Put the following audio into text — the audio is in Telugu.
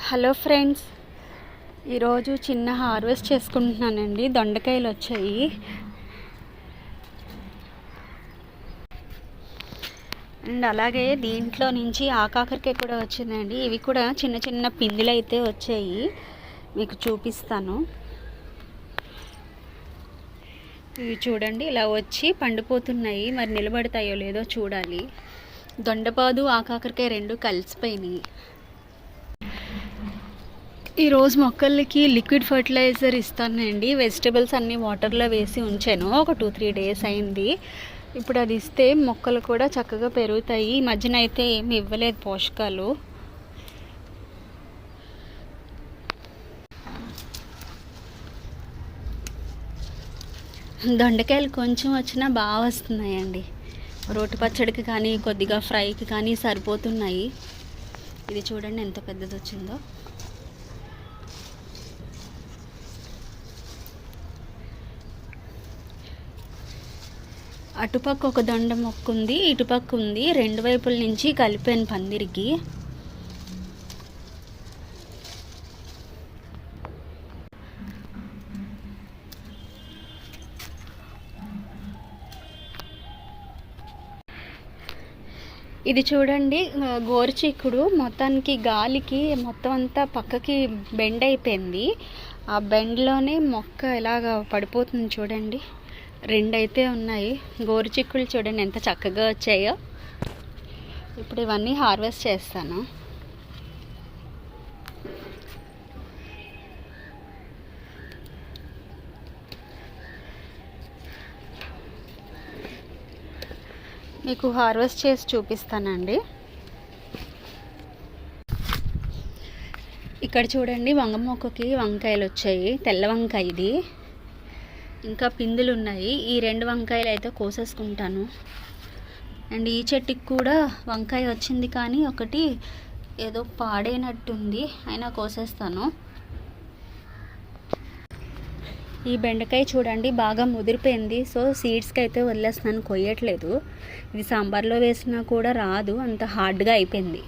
హలో ఫ్రెండ్స్, ఈరోజు చిన్న హార్వెస్ట్ చేసుకుంటున్నానండి. దొండకాయలు వచ్చాయి. అండ్ అలాగే దీంట్లో నుంచి ఆకాకరకాయ కూడా వచ్చిందండి. ఇవి కూడా చిన్న చిన్న పిందులు అయితే వచ్చాయి, మీకు చూపిస్తాను. ఇవి చూడండి, ఇలా వచ్చి పండిపోతున్నాయి. మరి నిలబడతాయో లేదో చూడాలి. దొండపాదు ఆకాకరకాయ రెండు కలిసిపోయినాయి. ఈరోజు మొక్కలకి లిక్విడ్ ఫర్టిలైజర్ ఇస్తానండి. వెజిటబుల్స్ అన్నీ వాటర్లో వేసి ఉంచాను. ఒక 2-3 డేస్ అయింది. ఇప్పుడు అది ఇస్తే మొక్కలు కూడా చక్కగా పెరుగుతాయి. ఈ మధ్యన అయితే ఏమి ఇవ్వలేదు పోషకాలు. దొండకాయలు కొంచెం వచ్చినా బాగా వస్తున్నాయండి. రోటి పచ్చడికి కానీ కొద్దిగా ఫ్రైకి కానీ సరిపోతున్నాయి. ఇది చూడండి ఎంత పెద్దది వచ్చిందో. అటుపక్క ఒక దొండ మొక్క ఉంది, ఇటుపక్క ఉంది. రెండు వైపుల నుంచి కలిపాను పందిరికి. ఇది చూడండి, గోరుచిక్కుడు మొత్తానికి గాలికి మొత్తం అంతా పక్కకి బెండ్ అయిపోయింది. ఆ బెండ్లోనే మొక్క ఎలాగ పడిపోతుంది చూడండి. రెండైతే ఉన్నాయి. గోరుచిక్కులు చూడండి ఎంత చక్కగా వచ్చాయో. ఇప్పుడు ఇవన్నీ హార్వెస్ట్ చేస్తాను. మీకు హార్వెస్ట్ చేసి చూపిస్తానండి. ఇక్కడ చూడండి, వంగ మొక్కకి వంకాయలు వచ్చాయి. తెల్ల వంకాయ ఇది. ఇంకా పిందులు ఉన్నాయి. ఈ 2 వంకాయలు అయితే కోసేసుకుంటాను. అండ్ ఈ చెట్టుకి కూడా వంకాయ వచ్చింది, కానీ ఒకటి ఏదో పాడైనట్టుంది. అయినా కోసేస్తాను. ఈ బెండకాయ చూడండి బాగా ముదిరిపోయింది. సో సీడ్స్కి అయితే వదిలేస్తున్నాను, కొయ్యట్లేదు. ఇది సాంబార్లో వేసినా కూడా రాదు, అంత హార్డ్గా అయిపోయింది.